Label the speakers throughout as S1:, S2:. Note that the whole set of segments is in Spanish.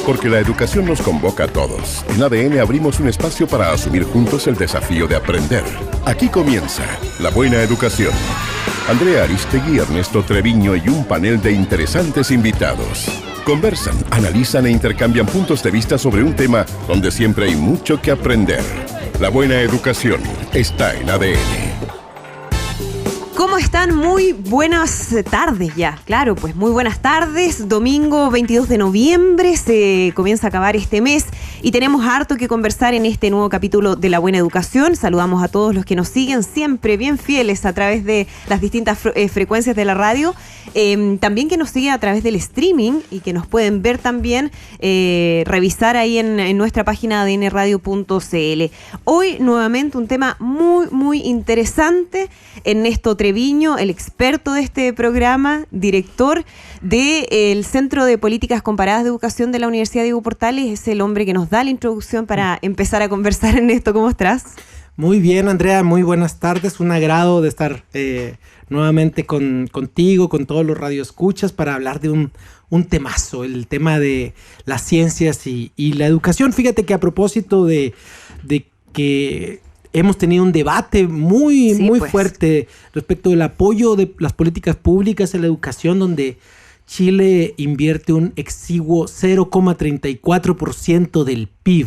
S1: Porque la educación nos convoca a todos. En ADN abrimos un espacio para asumir juntos el desafío de aprender. Aquí comienza La Buena Educación. Andrea Aristegui, Ernesto Treviño y un panel de interesantes invitados. Conversan, analizan e intercambian puntos de vista sobre un tema donde siempre hay mucho que aprender. La Buena Educación está en ADN.
S2: ¿Cómo están? Muy buenas tardes ya, claro, pues muy buenas tardes. Domingo 22 de noviembre, se comienza a acabar este mes y tenemos harto que conversar en este nuevo capítulo de La Buena Educación. Saludamos a todos los que nos siguen siempre bien fieles a través de las distintas frecuencias de la radio. También que nos siguen a través del streaming y que nos pueden ver también, revisar ahí en nuestra página adnradio.cl. Hoy nuevamente un tema muy interesante. Ernesto Treviño, el experto de este programa, director del Centro de Políticas Comparadas de Educación de la Universidad Diego Portales, es el hombre que nos da la introducción para empezar a conversar. En esto. ¿Cómo estás?
S3: Muy bien, Andrea, muy buenas tardes. Un agrado de estar nuevamente contigo, con todos los radioescuchas, para hablar de un temazo, el tema de las ciencias y la educación. Fíjate que a propósito de que hemos tenido un debate muy fuerte respecto del apoyo de las políticas públicas en la educación, donde Chile invierte un exiguo 0,34% del PIB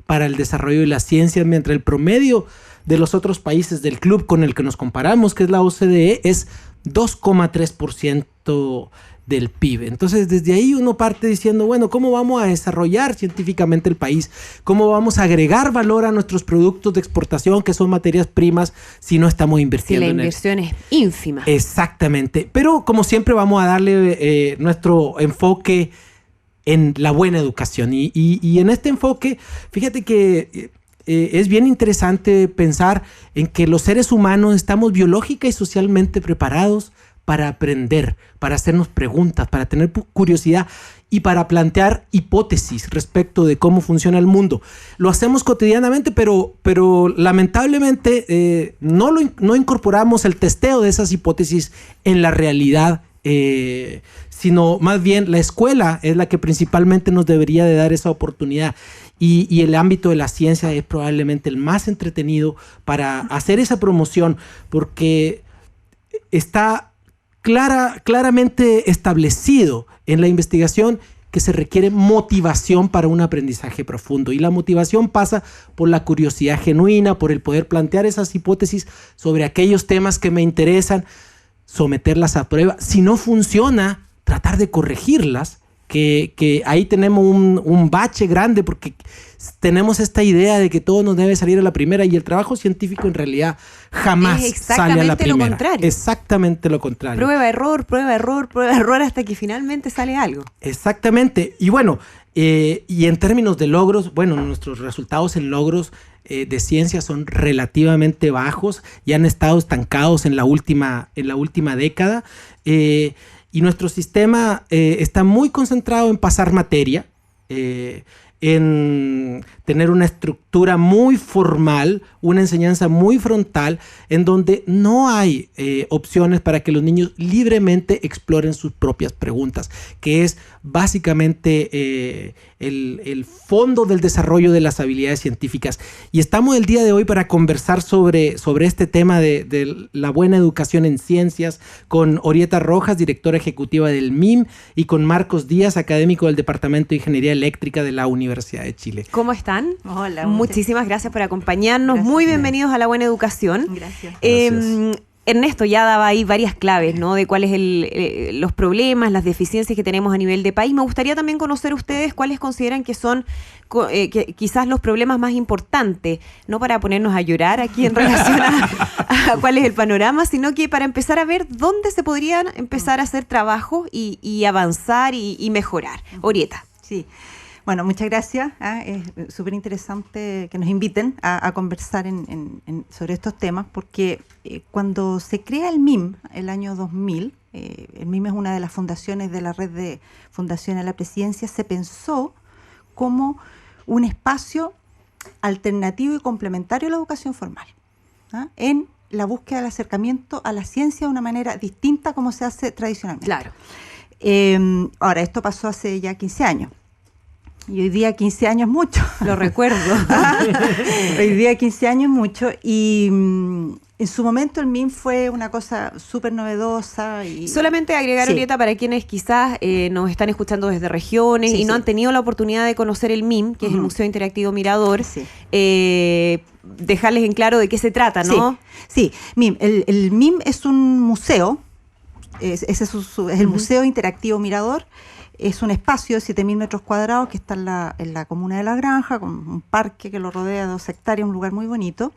S3: para el desarrollo de las ciencias, mientras el promedio de los otros países del club con el que nos comparamos, que es la OCDE, es 2,3% del PIB. Entonces, desde ahí uno parte diciendo, bueno, ¿cómo vamos a desarrollar científicamente el país? ¿Cómo vamos a agregar valor a nuestros productos de exportación, que son materias primas, si no estamos invirtiendo en él?
S2: Si la inversión es ínfima.
S3: Exactamente. Pero, como siempre, vamos a darle nuestro enfoque en la buena educación. Y en este enfoque, fíjate que es bien interesante pensar en que los seres humanos estamos biológica y socialmente preparados para aprender, para hacernos preguntas, para tener curiosidad y para plantear hipótesis respecto de cómo funciona el mundo. Lo hacemos cotidianamente, pero lamentablemente no incorporamos el testeo de esas hipótesis en la realidad, sino más bien la escuela es la que principalmente nos debería de dar esa oportunidad. Y el ámbito de la ciencia es probablemente el más entretenido para hacer esa promoción, porque está claramente establecido en la investigación que se requiere motivación para un aprendizaje profundo. Y la motivación pasa por la curiosidad genuina, por el poder plantear esas hipótesis sobre aquellos temas que me interesan, someterlas a prueba. Si no funciona, tratar de corregirlas, que ahí tenemos un bache grande, porque tenemos esta idea de que todo nos debe salir a la primera, y el trabajo científico en realidad jamás sale a la primera.
S2: Contrario.
S3: Exactamente lo contrario.
S2: Prueba, error, hasta que finalmente sale algo.
S3: Exactamente. Y bueno, y en términos de logros, bueno, nuestros resultados en logros de ciencia son relativamente bajos y han estado estancados en la última década. Y nuestro sistema está muy concentrado en pasar materia, en tener una estructura muy formal, una enseñanza muy frontal, en donde no hay opciones para que los niños libremente exploren sus propias preguntas, que es básicamente el fondo del desarrollo de las habilidades científicas. Y estamos el día de hoy para conversar sobre este tema de la buena educación en ciencias con Orieta Rojas, directora ejecutiva del MIM, y con Marcos Díaz, académico del Departamento de Ingeniería Eléctrica de la Universidad de Chile.
S2: ¿Cómo están?
S4: Hola.
S2: Muchísimas gracias por acompañarnos.
S4: Gracias.
S2: Muy bienvenidos a La Buena Educación.
S4: Gracias.
S2: Ernesto ya daba ahí varias claves, ¿no? De cuáles los problemas, las deficiencias que tenemos a nivel de país. Me gustaría también conocer ustedes cuáles consideran que son quizás los problemas más importantes, no para ponernos a llorar aquí en relación a cuál es el panorama, sino que para empezar a ver dónde se podrían empezar a hacer trabajos y avanzar y mejorar. Orieta.
S4: Sí. Bueno, muchas gracias. Es súper interesante que nos inviten a conversar sobre estos temas, porque cuando se crea el MIM, el año 2000, el MIM es una de las fundaciones de la red de Fundaciones a la Presidencia, se pensó como un espacio alternativo y complementario a la educación formal, en la búsqueda del acercamiento a la ciencia de una manera distinta a como se hace tradicionalmente.
S2: Claro.
S4: Ahora, esto pasó hace ya 15 años. Y hoy día 15 años es mucho.
S2: Lo recuerdo.
S4: Hoy día 15 años es mucho. Y en su momento el MIM fue una cosa súper novedosa. Y
S2: solamente agregar,
S4: sí.
S2: Orieta, para quienes quizás nos están escuchando desde regiones y no han tenido la oportunidad de conocer el MIM, que es el Museo Interactivo Mirador, dejarles en claro de qué se trata, ¿no?
S4: Sí. MIM. El MIM es un museo, es el Museo Interactivo Mirador. Es un espacio de 7.000 metros cuadrados que está en la comuna de La Granja, con un parque que lo rodea, 2 hectáreas, un lugar muy bonito,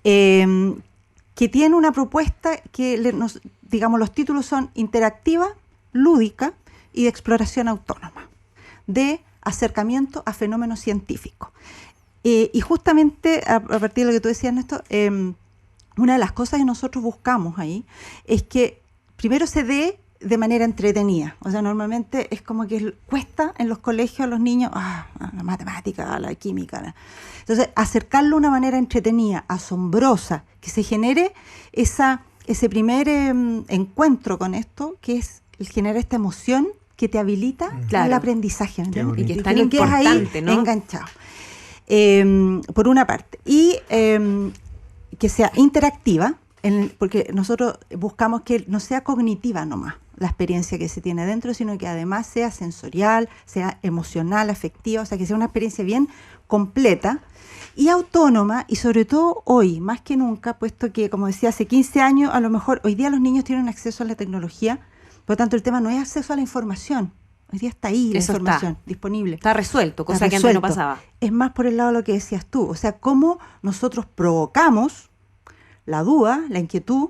S4: que tiene una propuesta que, digamos, los títulos son interactiva, lúdica y de exploración autónoma, de acercamiento a fenómenos científicos. Y justamente, a partir de lo que tú decías, Néstor, una de las cosas que nosotros buscamos ahí es que primero se dé de manera entretenida. O sea, normalmente es como que cuesta en los colegios a los niños la matemática, la química. Entonces, acercarlo de una manera entretenida, asombrosa, que se genere ese primer encuentro con esto, que es el generar esta emoción que te habilita el aprendizaje.
S2: Y que es tan
S4: importante, ahí, ¿no? Enganchado. Por una parte. Y que sea interactiva, porque nosotros buscamos que no sea cognitiva nomás la experiencia que se tiene dentro, sino que además sea sensorial, sea emocional, afectiva, o sea, que sea una experiencia bien completa y autónoma, y sobre todo hoy, más que nunca, puesto que, como decía, hace 15 años, a lo mejor hoy día los niños tienen acceso a la tecnología, por lo tanto el tema no es acceso a la información, hoy día está ahí la información disponible.
S2: Está resuelto, cosa que antes no pasaba.
S4: Es más por el lado de lo que decías tú, o sea, cómo nosotros provocamos la duda, la inquietud,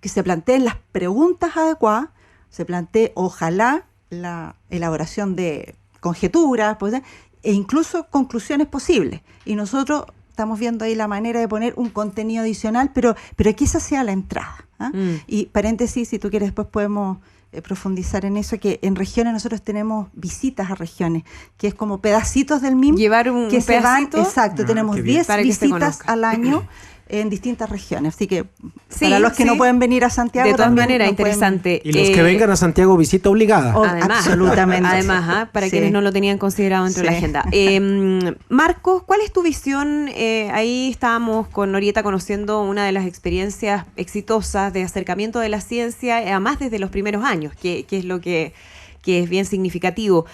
S4: que se planteen las preguntas adecuadas, se plantee, ojalá, la elaboración de conjeturas, e incluso conclusiones posibles. Y nosotros estamos viendo ahí la manera de poner un contenido adicional, pero que esa sea la entrada. Y paréntesis, si tú quieres, después podemos profundizar en eso, que en regiones nosotros tenemos visitas a regiones, que es como pedacitos del MIM.
S2: Llevar un
S4: que
S2: pedacito.
S4: Exacto, tenemos 10 visitas al año en distintas regiones, así que para los que no pueden venir a Santiago,
S2: de todas maneras, interesante.
S3: Y los que vengan a Santiago, visita obligada.
S2: Además, absolutamente. Además, para quienes no lo tenían considerado dentro de la agenda. Marcos, ¿cuál es tu visión? Ahí estábamos con Orieta conociendo una de las experiencias exitosas de acercamiento de la ciencia, además desde los primeros años, que es lo que es bien significativo,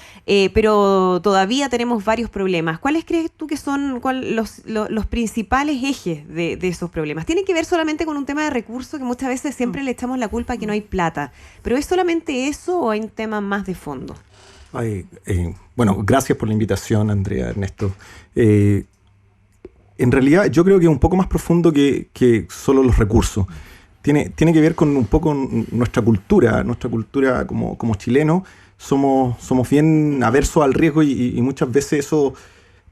S2: pero todavía tenemos varios problemas. ¿Cuáles crees tú que son los principales ejes de esos problemas? ¿Tiene que ver solamente con un tema de recursos, que muchas veces siempre le echamos la culpa a que no hay plata? ¿Pero es solamente eso o hay un tema más de fondo?
S5: Bueno, gracias por la invitación, Andrea, Ernesto. En realidad yo creo que es un poco más profundo que solo los recursos. Tiene que ver con un poco nuestra cultura como chilenos. Somos bien aversos al riesgo y muchas veces eso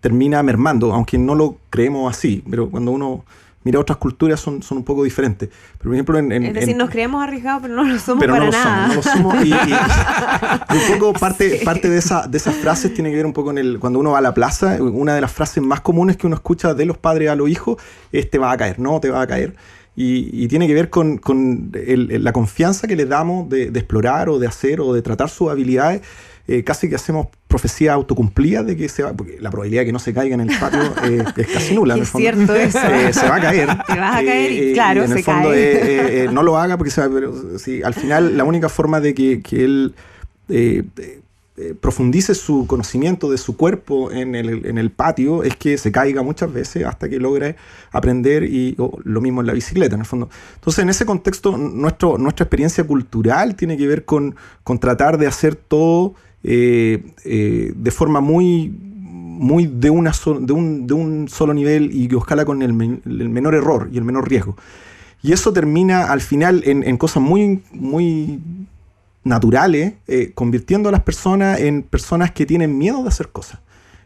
S5: termina mermando, aunque no lo creemos así, pero cuando uno mira otras culturas son un poco diferentes. Pero, por ejemplo,
S2: es decir, nos creemos arriesgados, pero no lo somos
S5: pero
S2: para
S5: no
S2: nada.
S5: No lo somos. Y un poco parte de esas frases tiene que ver un poco cuando uno va a la plaza, una de las frases más comunes que uno escucha de los padres a los hijos es: te va a caer, no te va a caer. Y tiene que ver con la confianza que le damos de explorar o de hacer o de tratar sus habilidades. Casi que hacemos profecía autocumplida de que porque la probabilidad de que no se caiga en el patio es casi nula.
S2: Es cierto eso.
S5: Se va a caer.
S2: Te vas a caer y claro,
S5: en el
S2: se
S5: fondo
S2: cae.
S5: No lo haga porque pero sí, al final la única forma de que él profundice su conocimiento de su cuerpo en el patio es que se caiga muchas veces hasta que logre aprender, o lo mismo en la bicicleta, en el fondo. Entonces, en ese contexto, nuestra experiencia cultural tiene que ver con tratar de hacer todo de forma muy de un solo nivel y que ojalá con el menor error y el menor riesgo. Y eso termina al final en cosas muy, muy naturales, convirtiendo a las personas en personas que tienen miedo de hacer cosas.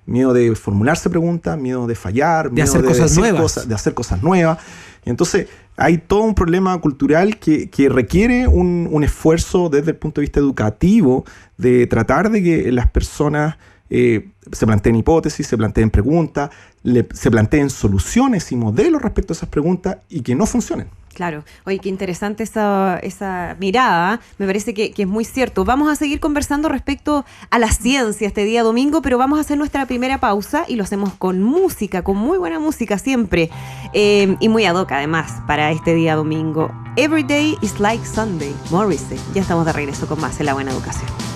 S5: Miedo de formularse preguntas, miedo de fallar,
S3: de hacer cosas nuevas.
S5: De hacer cosas nuevas. Y entonces hay todo un problema cultural que requiere un esfuerzo desde el punto de vista educativo de tratar de que las personas se planteen hipótesis, se planteen preguntas, se planteen soluciones y modelos respecto a esas preguntas y que no funcionen.
S2: Claro. Oye, qué interesante esa mirada. Me parece que es muy cierto. Vamos a seguir conversando respecto a la ciencia este día domingo, pero vamos a hacer nuestra primera pausa y lo hacemos con música, con muy buena música siempre. Y muy ad hoc además para este día domingo. Every day is like Sunday. Morrissey. Ya estamos de regreso con más en La Buena Educación.